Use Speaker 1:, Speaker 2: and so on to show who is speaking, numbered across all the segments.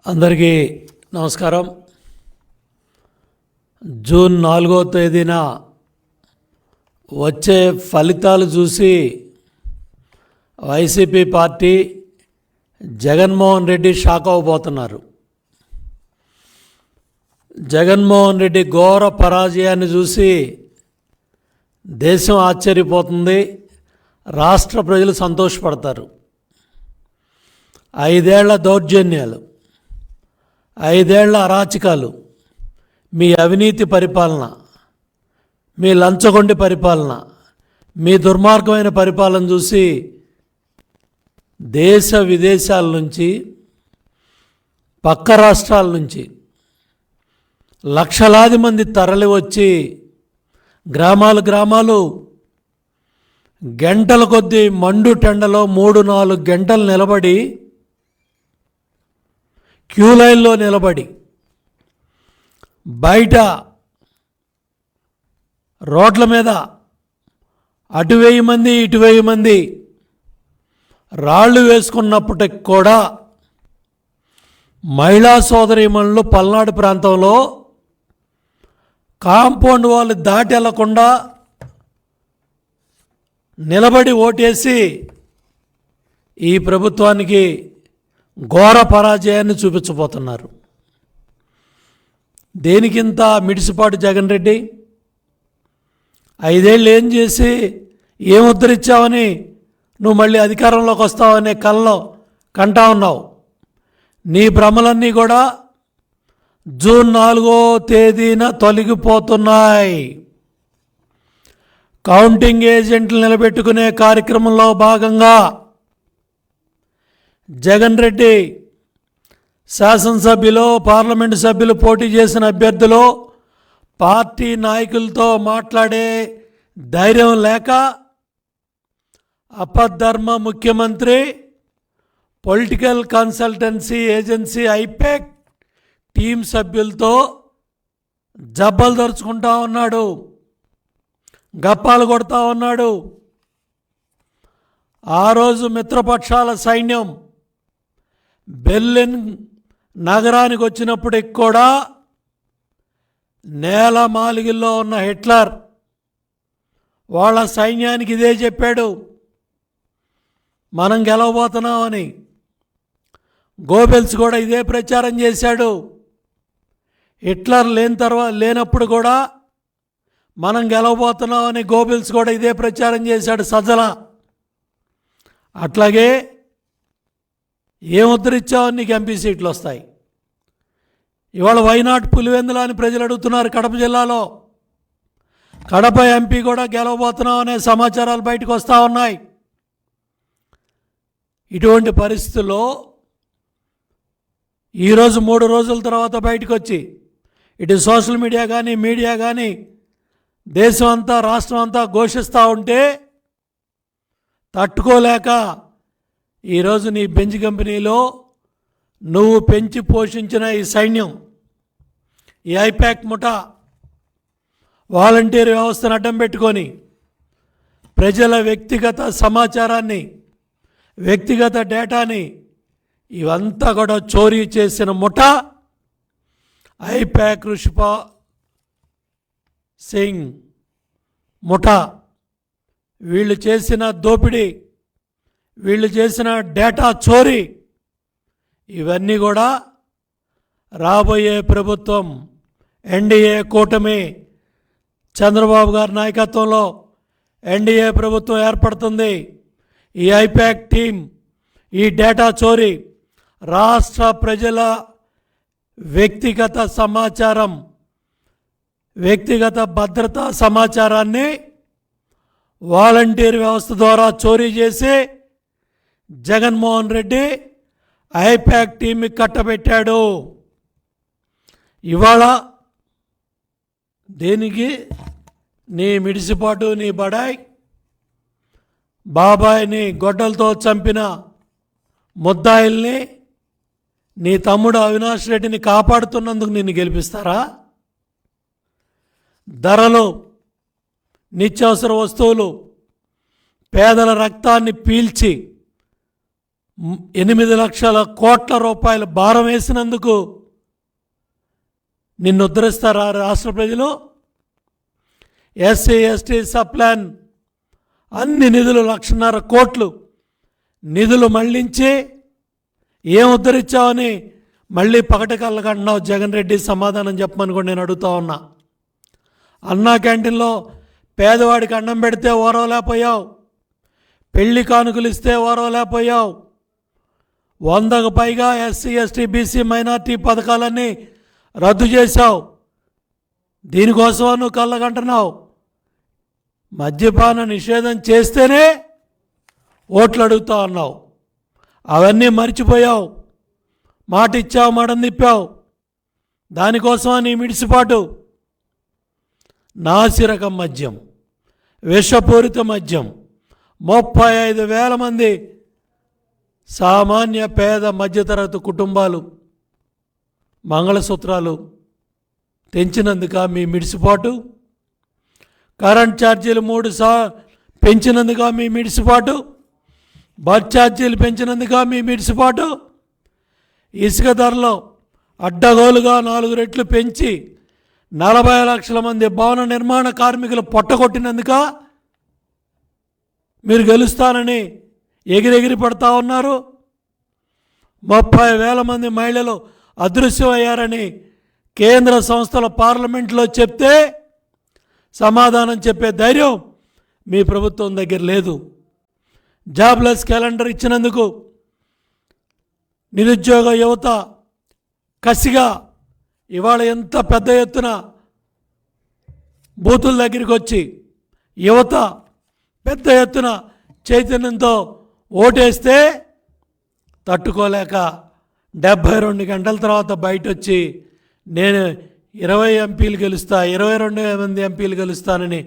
Speaker 1: అందరికీ నమస్కారం. జూన్ 4వ తేదీన వచ్చే ఫలితాలు చూసి వైసీపీ పార్టీ జగన్మోహన్ రెడ్డి షాక్ అవ్వబోతున్నారు. జగన్మోహన్ రెడ్డి ఘోర పరాజయాన్ని చూసి దేశం ఆశ్చర్యపోతుంది, రాష్ట్ర ప్రజలు సంతోషపడతారు. 5 ఏళ్ల దౌర్జన్యాలు, 5 ఏళ్ల అరాచకాలు, మీ అవినీతి పరిపాలన, మీ లంచగొండి పరిపాలన, మీ దుర్మార్గమైన పరిపాలన చూసి దేశ విదేశాల నుంచి, పక్క రాష్ట్రాల నుంచి లక్షలాది మంది తరలి వచ్చి గ్రామాలు గంటల కొద్దీ మండు టెండలో 3-4 గంటలు నిలబడి, క్యూ లైన్లో నిలబడి, బయట రోడ్ల మీద అటు 1000 మంది ఇటు 1000 మంది రాళ్ళు వేసుకున్నప్పటికి కూడా మహిళా సోదరీమణులు పల్నాడు ప్రాంతంలో కాంపౌండ్ వాళ్ళు దాటి వెళ్లకుండా నిలబడి ఓటేసి ఈ ప్రభుత్వానికి ఘోర పరాజయాన్ని చూపించబోతున్నారు. దేనికింత మిడిసిపాటు జగన్ రెడ్డి? 5 ఏళ్ళు ఏం చేసి ఏం ఉద్ధరించావని నువ్వు మళ్ళీ అధికారంలోకి వస్తావనే కలలో కంటా ఉన్నావు. నీ భ్రమలన్నీ కూడా జూన్ 4వ తేదీన తొలగిపోతున్నాయి. కౌంటింగ్ ఏజెంట్లు నిలబెట్టుకునే కార్యక్రమంలో భాగంగా జగన్ రెడ్డి శాసనసభ్యులు, పార్లమెంటు సభ్యులు పోటీ చేసిన అభ్యర్థులు పార్టీ నాయకులతో మాట్లాడే ధైర్యం లేక అపధర్మ ముఖ్యమంత్రి political consultancy agency IPAC team సభ్యులతో జబ్బలు దరుచుకుంటా ఉన్నాడు, గప్పాలు కొడతా ఉన్నాడు. ఆ రోజు మిత్రపక్షాల సైన్యం బెర్లిన్ నగరానికి వచ్చినప్పటికి కూడా నేల మాలిగిల్లో ఉన్న హిట్లర్ వాళ్ళ సైన్యానికి ఇదే చెప్పాడు, మనం గెలవబోతున్నామని. గోబెల్స్ కూడా ఇదే ప్రచారం చేశాడు. హిట్లర్ లేనప్పుడు కూడా మనం గెలవబోతున్నామని గోబెల్స్ కూడా ఇదే ప్రచారం చేశాడు సజ్జల. అట్లాగే ఏం ఉద్ధరించావని నీకు ఎంపీ సీట్లు వస్తాయి. ఇవాళ వైనాట్ పులివెందుల అని ప్రజలు అడుగుతున్నారు. కడప జిల్లాలో కడప ఎంపీ కూడా గెలవబోతున్నామనే సమాచారాలు బయటకు వస్తూ ఉన్నాయి. ఇటువంటి పరిస్థితుల్లో ఈరోజు 3 రోజుల తర్వాత బయటకు వచ్చి ఇటు సోషల్ మీడియా కానీ దేశం అంతా రాష్ట్రం అంతా ఘోషిస్తూ ఉంటే తట్టుకోలేక ఈరోజు నీ బెంచ్ కంపెనీలో నువ్వు పెంచి పోషించిన ఈ సైన్యం, ఈ ఐపాక్ ముఠా వాలంటీర్ వ్యవస్థను అడ్డం పెట్టుకొని ప్రజల వ్యక్తిగత సమాచారాన్ని, వ్యక్తిగత డేటాని ఇవంతా కూడా చోరీ చేసిన ముఠా ఐపాక్ రుషిపా సింగ్ ముఠా. వీళ్ళు చేసిన దోపిడీ, వీళ్ళు చేసిన డేటా చోరీ, ఇవన్నీ కూడా రాబోయే ప్రభుత్వం ఎన్డీఏ కూటమి చంద్రబాబు గారి నాయకత్వంలో ఎన్డీఏ ప్రభుత్వం ఏర్పడుతుంది. ఈ ఐపాక్ టీం, ఈ డేటా చోరీ, రాష్ట్ర ప్రజల వ్యక్తిగత సమాచారం, వ్యక్తిగత భద్రతా సమాచారాన్ని వాలంటీర్ వ్యవస్థ ద్వారా చోరీ చేసి జగన్మోహన్ రెడ్డి ఐపాక్ టీంకి కట్టబెట్టాడు. ఇవాళ దేనికి? నీ మిడిసిపాటు, నీ బడాయ్ బాబాయిని గొడ్డలతో చంపిన ముద్దాయిల్ని, నీ తమ్ముడు అవినాష్ రెడ్డిని కాపాడుతున్నందుకు నిన్ను గెలిపిస్తారా? ధరలు, నిత్యావసర వస్తువులు, పేదల రక్తాన్ని పీల్చి 8 లక్షల కోట్ల రూపాయల భారం వేసినందుకు నిన్ను ఉద్ధరిస్తారా రాష్ట్ర ప్రజలు? ఎస్సీ ఎస్టీ సప్లాన్ అన్ని నిధులు 1,50,000 కోట్లు నిధులు మళ్లించి ఏం ఉద్ధరించావని మళ్ళీ పగటకల్లకంటున్నావు. జగన్ రెడ్డి సమాధానం చెప్పమని కూడా నేను అడుగుతా ఉన్నా. అన్నా క్యాంటీన్లో పేదవాడికి అన్నం పెడితే ఓరవలేకపోయావు, పెళ్లి కానుకలు ఇస్తే ఓరవలేకపోయావు, 100కు పైగా ఎస్సీ ఎస్టీ బీసీ మైనార్టీ పథకాలన్నీ రద్దు చేశావు. దీనికోసం నువ్వు కళ్ళగంటున్నావు. మద్యపాన నిషేధం చేస్తేనే ఓట్లు అడుగుతా ఉన్నావు. అవన్నీ మర్చిపోయావు. మాట ఇచ్చావు, మడం తిప్పావు. దానికోసం నీ మిడిసిపాటు. నాసిరకం మద్యం, విషపూరిత మద్యం, 35,000 మంది సామాన్య పేద మధ్యతరగతి కుటుంబాలు మంగళసూత్రాలు తెంచినందుక మీ మిడిసిపాటు? కరెంట్ ఛార్జీలు 3 పెంచినందుక మీ మిడిసిపాటు? బస్ ఛార్జీలు పెంచినందుక మీ మిడిసిపాటు? ఇసుక ధరలో అడ్డగోలుగా 4 రెట్లు పెంచి 40 లక్షల మంది భవన నిర్మాణ కార్మికులు పొట్టగొట్టినందుక మీరు గెలుస్తానని ఎగిరెగిరి పడతా ఉన్నారు? 30,000 మంది మహిళలు అదృశ్యమయ్యారని కేంద్ర సంస్థల పార్లమెంట్లో చెప్తే సమాధానం చెప్పే ధైర్యం మీ ప్రభుత్వం దగ్గర లేదు. జాబ్లెస్ క్యాలెండర్ ఇచ్చినందుకు నిరుద్యోగ యువత కసిగా ఇవాళ ఎంత పెద్ద ఎత్తున బూతుల దగ్గరికి వచ్చి యువత పెద్ద ఎత్తున చైతన్యంతో ఓటేస్తే తట్టుకోలేక 72 గంటల తర్వాత బయట వచ్చి నేను 20 ఎంపీలు గెలుస్తా, 22 మంది ఎంపీలు గెలుస్తానని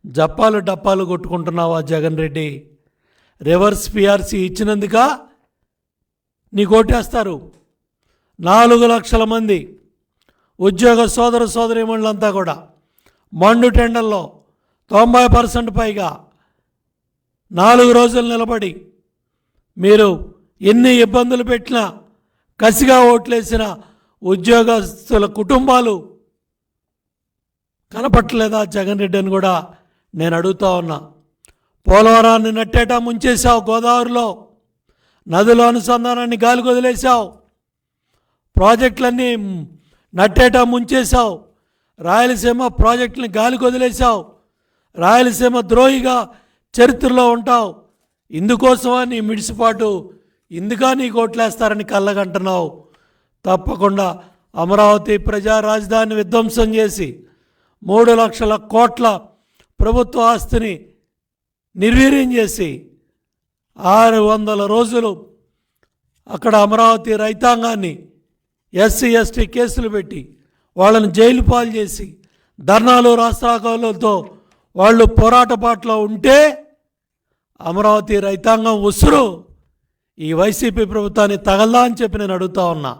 Speaker 1: జప్పాలు డప్పాలు కొట్టుకుంటున్నావా జగన్ రెడ్డి? రివర్స్ పిఆర్సీ ఇచ్చినందుక నీకు ఓటేస్తారు. 4 లక్షల మంది ఉద్యోగ సోదర సోదరీమణులంతా కూడా మండు టెండర్లో 90% పైగా 4 రోజులు నిలబడి మీరు ఎన్ని ఇబ్బందులు పెట్టినా కసిగా ఓట్లేసిన ఉద్యోగస్తుల కుటుంబాలు కనపట్టలేదా జగన్ రెడ్డి అని కూడా నేను అడుగుతా ఉన్నా. పోలవరాన్ని నట్టేటా ముంచేశావు. గోదావరిలో నదుల అనుసంధానాన్ని గాలికి వదిలేశావు. ప్రాజెక్టులన్నీ నట్టేటా ముంచేశావు. రాయలసీమ ప్రాజెక్టుని గాలికి వదిలేశావు. రాయలసీమ ద్రోహిగా చరిత్రలో ఉంటావు. ఇందుకోసమా నీ మిడిసిపాటు? ఇందుకా నీ కోట్లేస్తారని కళ్ళగంటున్నావు. తప్పకుండా అమరావతి ప్రజా రాజధాని విధ్వంసం చేసి 3 లక్షల కోట్ల ప్రభుత్వ ఆస్తిని నిర్వీర్యం చేసి 600 రోజులు అక్కడ అమరావతి రైతాంగాన్ని ఎస్సీ ఎస్టీ కేసులు పెట్టి వాళ్ళని జైలు పాలు చేసి ధర్నాలు రాస్తారోకోలతో వాళ్ళు పోరాట బాటలో ఉంటే అమరావతి రైతాంగం ఉసురు ఈ వైసీపీ ప్రభుత్వాన్ని తగల్దా అని చెప్పి నేను అడుగుతా ఉన్నా.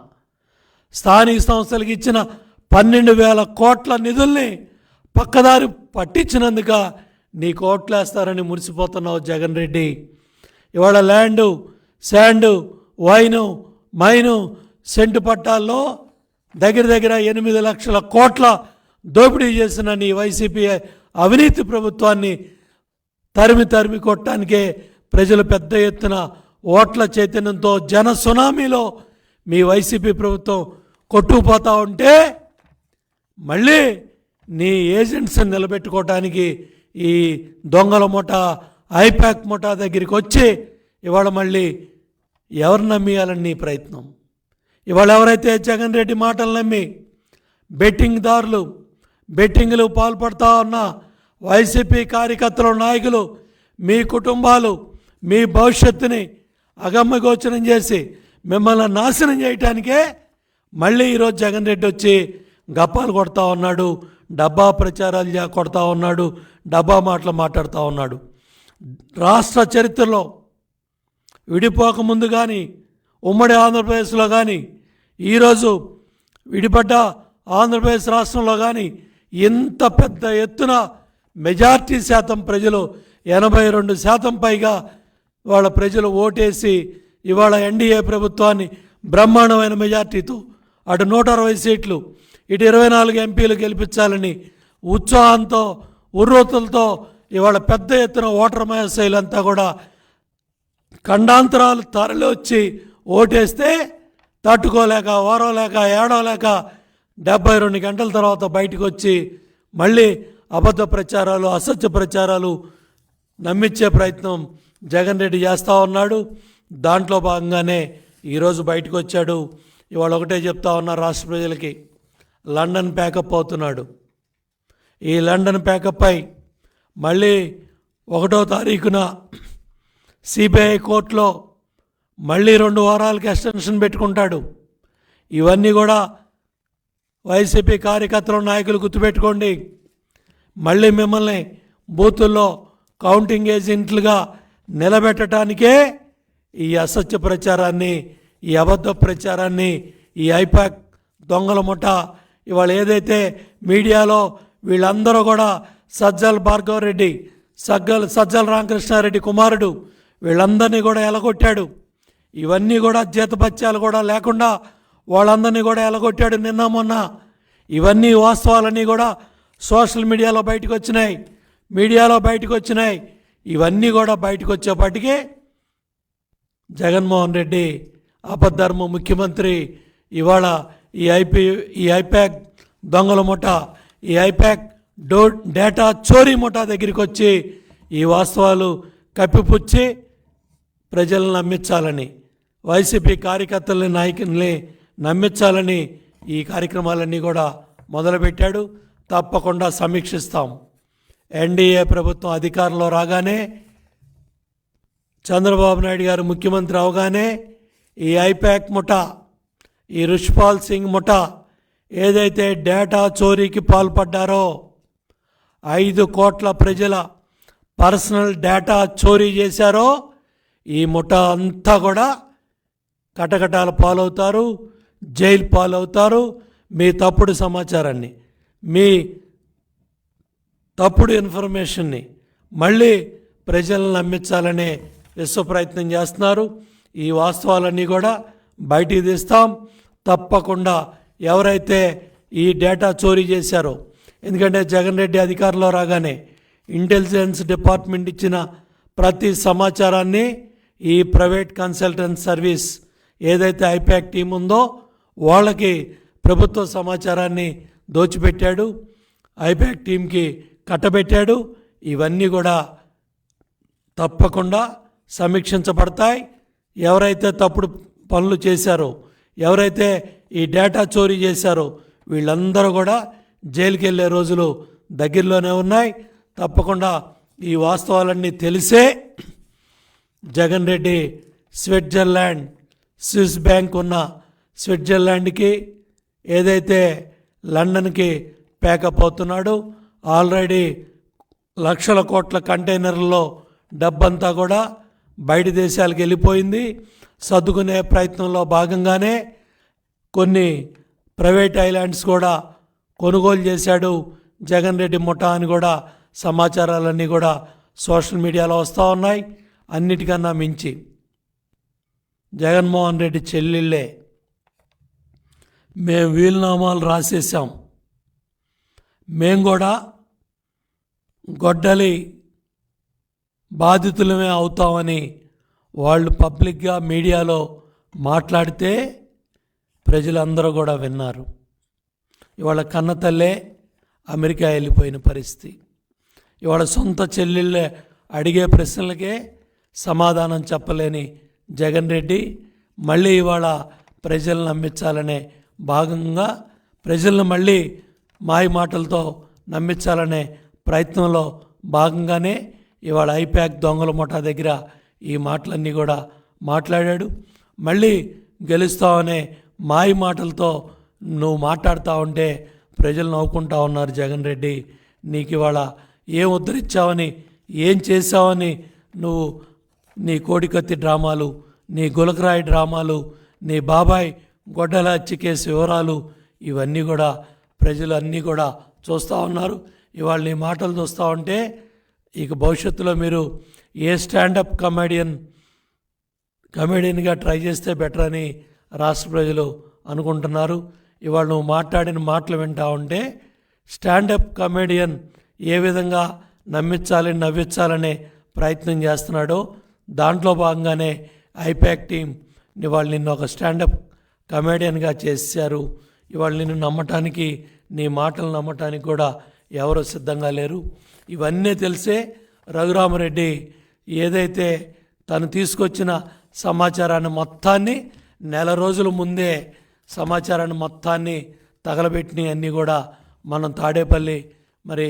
Speaker 1: స్థానిక సంస్థలకు ఇచ్చిన 12,000 కోట్ల నిధుల్ని పక్కదారి పట్టించినందుక నీ కోట్లేస్తారని మురిసిపోతున్నావు జగన్ రెడ్డి. ఇవాళ land, sand, wine, mine, cent పట్టాల్లో దగ్గర 8 లక్షల కోట్ల దోపిడీ చేసిన నీ వైసీపీ అవినీతి ప్రభుత్వాన్ని తరిమి కొట్టడానికే ప్రజలు పెద్ద ఎత్తున ఓట్ల చైతన్యంతో జన సునామీలో మీ వైసీపీ ప్రభుత్వం కొట్టుకుపోతూ ఉంటే మళ్ళీ నీ ఏజెంట్స్ని నిలబెట్టుకోవటానికి ఈ దొంగల ముఠా, ఐపాక్ ముఠా దగ్గరికి వచ్చి ఇవాళ మళ్ళీ ఎవరు నమ్మియాలని నీ ప్రయత్నం. ఇవాళ ఎవరైతే జగన్ రెడ్డి మాటలు నమ్మి బెట్టింగ్దారులు, బెట్టింగ్లు పాల్పడతా ఉన్న వైసీపీ కార్యకర్తలు, నాయకులు, మీ కుటుంబాలు మీ భవిష్యత్తుని అగమ్యగోచరం చేసి మిమ్మల్ని నాశనం చేయటానికే మళ్ళీ ఈరోజు జగన్ రెడ్డి వచ్చి గప్పాలు కొడతా ఉన్నాడు, డబ్బా ప్రచారాలు కొడతా ఉన్నాడు, డబ్బా మాటలు మాట్లాడుతూ ఉన్నాడు. రాష్ట్ర చరిత్రలో విడిపోకముందు కానీ ఉమ్మడి ఆంధ్రప్రదేశ్లో కానీ ఈరోజు విడిపడ్డ ఆంధ్రప్రదేశ్ రాష్ట్రంలో కానీ ఇంత పెద్ద ఎత్తున మెజార్టీ శాతం ప్రజలు 82% పైగా వాళ్ళ ప్రజలు ఓటేసి ఇవాళ ఎన్డీఏ ప్రభుత్వాన్ని బ్రహ్మాండమైన మెజార్టీతో అటు 160 సీట్లు ఇటు 24 ఎంపీలు గెలిపించాలని ఉత్సాహంతో ఉర్రూతలతో ఇవాళ పెద్ద ఎత్తున ఓటర్ మహాశైలంతా కూడా ఖండాంతరాలు తరలి వచ్చి ఓటేస్తే తట్టుకోలేక ఓరవలేక ఏడవలేక 72 గంటల తర్వాత బయటకు వచ్చి మళ్ళీ అబద్ధ ప్రచారాలు అసత్య ప్రచారాలు నమ్మించే ప్రయత్నం జగన్ రెడ్డి చేస్తూ ఉన్నాడు. దాంట్లో భాగంగానే ఈరోజు బయటకు వచ్చాడు. ఇవాళ ఒకటే చెప్తా ఉన్నారు రాష్ట్ర ప్రజలకి, లండన్ ప్యాకప్ అవుతున్నాడు. ఈ లండన్ ప్యాకప్ అయి మళ్ళీ 1వ తారీఖున సిబిఐ కోర్టులో మళ్ళీ 2 వారాలకి ఎక్స్టెన్షన్ పెట్టుకుంటాడు. ఇవన్నీ కూడా వైసీపీ కార్యకర్తలు నాయకులు గుర్తుపెట్టుకోండి. మళ్ళీ మిమ్మల్ని బూతుల్లో కౌంటింగ్ ఏజెంట్లుగా నిలబెట్టడానికే ఈ అసత్య ప్రచారాన్ని, ఈ అబద్ధ ప్రచారాన్ని, ఈ ఐపాక్ దొంగల ముఠ ఇవాళ ఏదైతే మీడియాలో వీళ్ళందరూ కూడా సజ్జల భార్గవరెడ్డి, సజ్జల రామకృష్ణారెడ్డి కుమారుడు వీళ్ళందరినీ కూడా ఎలగొట్టాడు. ఇవన్నీ కూడా జీతభత్యాలు కూడా లేకుండా వాళ్ళందరినీ కూడా ఎలగొట్టాడు నిన్న మొన్న. ఇవన్నీ వాస్తవాలన్నీ కూడా సోషల్ మీడియాలో బయటకు వచ్చినాయి. ఇవన్నీ కూడా బయటకు వచ్చేపాటికే జగన్మోహన్ రెడ్డి అబద్ధర్మ ముఖ్యమంత్రి ఇవాళ ఈ ఐపాక్ దొంగల ముఠ, ఈ ఐపాక్ డేటా చోరీ ముఠా దగ్గరికి వచ్చి ఈ వాస్తవాలు కప్పిపుచ్చి ప్రజలను నమ్మించాలని, వైసీపీ కార్యకర్తలని నాయకుల్ని నమ్మించాలని ఈ కార్యక్రమాలన్నీ కూడా మొదలుపెట్టాడు. తప్పకుండా సమీక్షిస్తాం. ఎన్డీఏ ప్రభుత్వం అధికారంలో రాగానే, చంద్రబాబు నాయుడు గారు ముఖ్యమంత్రి అవగానే ఈ ఐపాక్ ముఠా, ఈ రుష్పాల్ సింగ్ ముఠా ఏదైతే డేటా చోరీకి పాల్పడ్డారో 5 కోట్ల ప్రజల పర్సనల్ డేటా చోరీ చేశారో ఈ ముఠా అంతా కూడా కటకటాల పాలవుతారు, జైలు పాలవుతారు. మీ తప్పుడు సమాచారాన్ని, మీ తప్పుడు ఇన్ఫర్మేషన్ని మళ్ళీ ప్రజలను నమ్మించాలనే విశ్వ ప్రయత్నం చేస్తున్నారు. ఈ వాస్తవాలన్నీ కూడా బయటికి తీస్తాం. తప్పకుండా ఎవరైతే ఈ డేటా చోరీ చేశారో, ఎందుకంటే జగన్ రెడ్డి అధికారంలో రాగానే ఇంటెలిజెన్స్ డిపార్ట్మెంట్ ఇచ్చిన ప్రతి సమాచారాన్ని ఈ ప్రైవేట్ కన్సల్టెంట్ సర్వీస్ ఏదైతే ఐపాక్ టీం ఉందో వాళ్ళకి ప్రభుత్వ సమాచారాన్ని దోచిపెట్టాడు, ఐపాక్ టీంకి కట్టబెట్టాడు. ఇవన్నీ కూడా తప్పకుండా సమీక్షించబడతాయి. ఎవరైతే తప్పుడు పనులు చేశారో, ఎవరైతే ఈ డేటా చోరీ చేశారో వీళ్ళందరూ కూడా జైలుకి వెళ్ళే రోజులు దగ్గరలోనే ఉన్నాయి. తప్పకుండా ఈ వాస్తవాలన్నీ తెలిసే Jagan Reddy Switzerland, Swiss bank ఉన్న స్విట్జర్లాండ్కి ఏదైతే లండన్కి ప్యాకప్ అవుతున్నాడు. ఆల్రెడీ లక్షల కోట్ల కంటైనర్లలో డబ్బంతా కూడా బయట దేశాలకు వెళ్ళిపోయింది. సర్దుకునే ప్రయత్నంలో భాగంగానే కొన్ని ప్రైవేట్ ఐలాండ్స్ కూడా కొనుగోలు చేశాడు జగన్ రెడ్డి ముఠా అని కూడా సమాచారాలన్నీ కూడా సోషల్ మీడియాలో వస్తూ ఉన్నాయి. అన్నిటికన్నా మించి జగన్మోహన్ రెడ్డి చెల్లెళ్ళే మేము వీలునామాలు రాసేసాం, మేము కూడా గొడ్డలి బాధితులమే అవుతామని వాళ్ళు పబ్లిక్గా మీడియాలో మాట్లాడితే ప్రజలందరూ కూడా విన్నారు. ఇవాళ కన్నతల్లే అమెరికా వెళ్ళిపోయిన పరిస్థితి. ఇవాళ సొంత చెల్లెళ్ళే అడిగే ప్రశ్నలకే సమాధానం చెప్పలేని జగన్ రెడ్డి మళ్ళీ ఇవాళ ప్రజలను నమ్మించాలనే భాగంగా ప్రజలను మళ్ళీ మాయ మాటలతో నమ్మించాలనే ప్రయత్నంలో భాగంగానే ఇవాళ ఐపాక్ దొంగల ముఠా దగ్గర ఈ మాటలన్నీ కూడా మాట్లాడాడు. మళ్ళీ గెలుస్తావనే మాయ మాటలతో నువ్వు మాట్లాడుతూ ఉంటే ప్రజలు నవ్వుకుంటా ఉన్నారు. జగన్ రెడ్డి, నీకు ఇవాళ ఏం ఉద్ధరించావని, ఏం చేసావని నువ్వు నీ కోడికత్తి డ్రామాలు, నీ గులకరాయి డ్రామాలు, నీ బాబాయ్ గొడ్డల హత్య కేసు వివరాలు ఇవన్నీ కూడా ప్రజలు అన్నీ కూడా చూస్తూ ఉన్నారు. ఇవాళ నీ మాటలు చూస్తూ ఉంటే ఇక భవిష్యత్తులో మీరు ఏ స్టాండప్ కమెడియన్ కమెడియన్గా ట్రై చేస్తే బెటర్ అని రాష్ట్ర ప్రజలు అనుకుంటున్నారు. ఇవాళ నువ్వు మాట్లాడిన మాటలు వింటా ఉంటే స్టాండప్ కమెడియన్ ఏ విధంగా నవ్వించాలనే ప్రయత్నం చేస్తున్నాడో దాంట్లో భాగంగానే ఐపాక్ టీం ఇవాళ నిన్ను ఒక స్టాండప్ కమెడియన్గా చేశారు. ఇవాళ నిన్ను నమ్మటానికి, నీ మాటలు నమ్మటానికి కూడా ఎవరు సిద్ధంగా లేరు. ఇవన్నీ తెలిసే రఘురామరెడ్డి ఏదైతే తను తీసుకొచ్చిన సమాచారాన్ని మొత్తాన్ని నెల రోజుల ముందే సమాచారాన్ని మొత్తాన్ని తగలబెట్టినవి అన్నీ కూడా మనం తాడేపల్లి మరి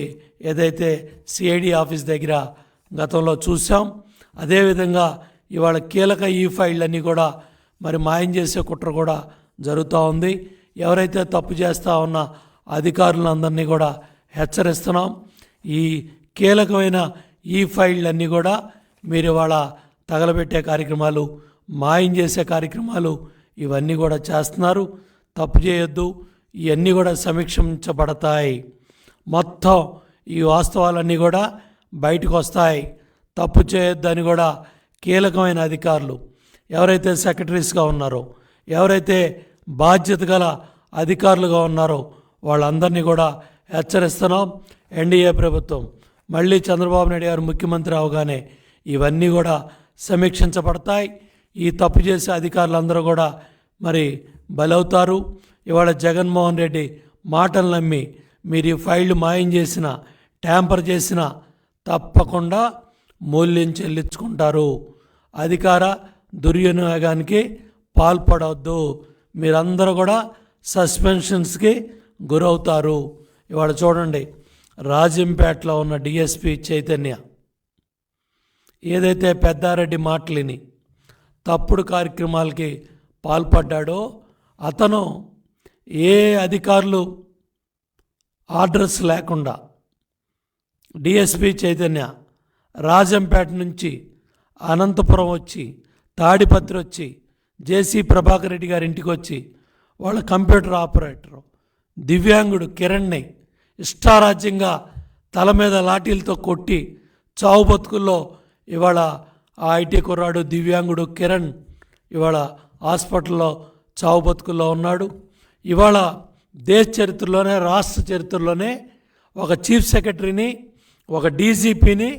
Speaker 1: ఏదైతే సిఐడి ఆఫీస్ దగ్గర గతంలో చూసాం. అదేవిధంగా ఇవాళ కీలక ఈ ఫైళ్ళన్నీ కూడా మరి మాయం చేసే కుట్ర కూడా జరుగుతూ ఉంది. ఎవరైతే తప్పు చేస్తూ ఉన్న అధికారులందరినీ కూడా హెచ్చరిస్తున్నాం. ఈ కీలకమైన ఈ ఫైళ్ళన్నీ కూడా మీరు ఇవాళ తగలబెట్టే కార్యక్రమాలు, మాయం చేసే కార్యక్రమాలు ఇవన్నీ కూడా చేస్తున్నారు. తప్పు చేయొద్దు. ఇవన్నీ కూడా సమీక్షించబడతాయి. మొత్తం ఈ వాస్తవాలన్నీ కూడా బయటకు వస్తాయి. తప్పు చేయొద్దని కూడా కీలకమైన అధికారులు ఎవరైతే సెక్రటరీస్గా ఉన్నారో, ఎవరైతే బాధ్యత గల అధికారులుగా ఉన్నారో వాళ్ళందరినీ కూడా హెచ్చరిస్తున్నాం. ఎన్డీఏ ప్రభుత్వం మళ్ళీ చంద్రబాబు నాయుడు గారు ముఖ్యమంత్రి అవగానే ఇవన్నీ కూడా సమీక్షించబడతాయి. ఈ తప్పు చేసే అధికారులందరూ కూడా మరి బలవుతారు. ఇవాళ జగన్మోహన్ రెడ్డి మాటలు నమ్మి మీరు ఈ ఫైళ్ళు మాయం చేసిన, ట్యాంపర్ చేసిన తప్పకుండా మూల్యం చెల్లించుకుంటారు. అధికార దుర్వినియోగానికి పాల్పడవద్దు. మీరందరూ కూడా సస్పెన్షన్స్కి గురవుతారు. ఇవాళ చూడండి, రాజంపేటలో ఉన్న డిఎస్పి చైతన్య ఏదైతే పెద్దారెడ్డి మాటలిని తప్పుడు కార్యక్రమాలకి పాల్పడ్డాడో అతను ఏ అధికారులు ఆర్డర్స్ లేకుండా డిఎస్పి చైతన్య రాజంపేట నుంచి అనంతపురం వచ్చి, తాడిపత్రి వచ్చి, జేసీ ప్రభాకర్ రెడ్డి గారి ఇంటికి వచ్చి వాళ్ళ కంప్యూటర్ ఆపరేటరు దివ్యాంగుడు కిరణ్ని ఇష్టారాజ్యంగా తల మీద లాఠీలతో కొట్టి చావు బతుకుల్లో ఇవాళ ఆ ఐటీ కుర్రాడు దివ్యాంగుడు కిరణ్ ఇవాళ హాస్పిటల్లో చావు బతుకుల్లో ఉన్నాడు. ఇవాళ దేశ చరిత్రలోనే, రాష్ట్ర చరిత్రలోనే ఒక చీఫ్ సెక్రటరీని, ఒక డీజీపీని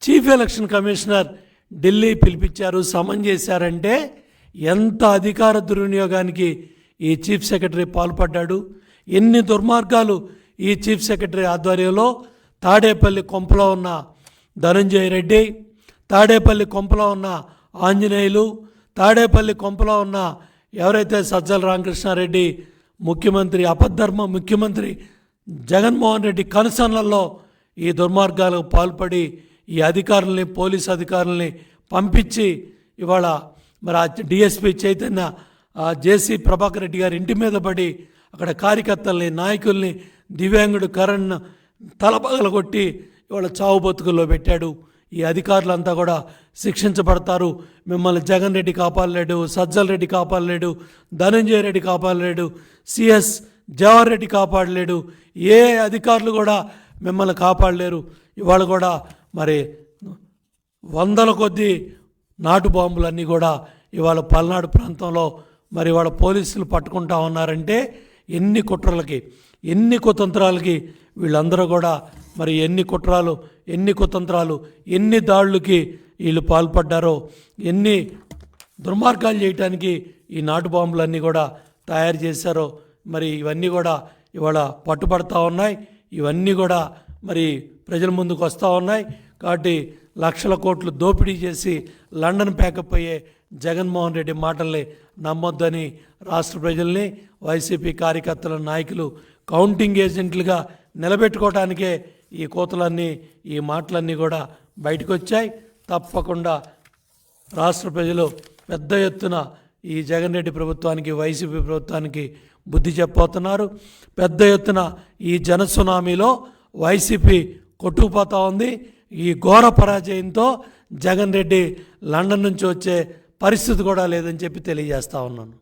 Speaker 1: చీఫ్ ఎలక్షన్ కమిషనర్ ఢిల్లీ పిలిపించారు, సమన్ చేశారంటే ఎంత అధికార దుర్వినియోగానికి ఈ చీఫ్ సెక్రటరీ పాల్పడ్డాడు. ఎన్ని దుర్మార్గాలు ఈ చీఫ్ సెక్రటరీ ఆధ్వర్యంలో తాడేపల్లి కొంపలో ఉన్న ధనంజయ రెడ్డి, తాడేపల్లి కొంపలో ఉన్న ఆంజనేయులు, తాడేపల్లి కొంపలో ఉన్న ఎవరైతే సజ్జల రామకృష్ణారెడ్డి ముఖ్యమంత్రి, అపద్ధర్మ ముఖ్యమంత్రి జగన్మోహన్ రెడ్డి కనుసన్నల్లో ఈ దుర్మార్గాలకు పాల్పడి ఈ అధికారుల్ని, పోలీసు అధికారుల్ని పంపించి ఇవాళ మరి ఆ డిఎస్పి చైతన్య జేసీ ప్రభాకర్ రెడ్డి గారి ఇంటి మీద పడి అక్కడ కార్యకర్తల్ని, నాయకుల్ని, దివ్యాంగుడు కరణ్ తలపగలగొట్టి ఇవాళ చావు బతుకుల్లో పెట్టాడు. ఈ అధికారులంతా కూడా శిక్షించబడతారు. మిమ్మల్ని జగన్ రెడ్డి కాపాడలేడు, సజ్జల రెడ్డి కాపాడలేడు, ధనంజయ రెడ్డి కాపాడలేడు, సిఎస్ జవహర్ రెడ్డి కాపాడలేడు, ఏ అధికారులు కూడా మిమ్మల్ని కాపాడలేరు. ఇవాళ కూడా మరి వందల కొద్దీ నాటు బాంబులన్నీ కూడా ఇవాళ పల్నాడు ప్రాంతంలో మరి ఇవాళ పోలీసులు పట్టుకుంటా ఉన్నారంటే ఎన్ని కుట్రలకి, ఎన్ని కుతంత్రాలకి వీళ్ళందరూ కూడా మరి ఎన్ని కుట్రాలు, ఎన్ని కుతంత్రాలు, ఎన్ని దాడులకి వీళ్ళు పాల్పడ్డారో, ఎన్ని దుర్మార్గాలు చేయటానికి ఈ నాటు బాంబులన్నీ కూడా తయారు చేశారో మరి ఇవన్నీ కూడా ఇవాళ పట్టుబడతా ఉన్నాయి. ఇవన్నీ కూడా మరి ప్రజల ముందుకు వస్తూ ఉన్నాయి. కాబట్టి లక్షల కోట్లు దోపిడీ చేసి లండన్ ప్యాకప్ అయ్యే జగన్మోహన్ రెడ్డి మాటల్ని నమ్మొద్దని రాష్ట్ర ప్రజల్ని, వైసీపీ కార్యకర్తల, నాయకులు కౌంటింగ్ ఏజెంట్లుగా నిలబెట్టుకోవడానికే ఈ కోతలన్నీ, ఈ మాటలన్నీ కూడా బయటకు వచ్చాయి. తప్పకుండా రాష్ట్ర ప్రజలు పెద్ద ఎత్తున ఈ జగన్ రెడ్డి ప్రభుత్వానికి, వైసీపీ ప్రభుత్వానికి బుద్ధి చెప్పబోతున్నారు. పెద్ద ఎత్తున ఈ జనసునామీలో వైసీపీ కొట్టుకుపోతూ ఉంది. ఈ ఘోర పరాజయంతో జగన్ రెడ్డి లండన్ నుంచి వచ్చే పరిస్థితి కూడా లేదని చెప్పి తెలియజేస్తా ఉన్నాను.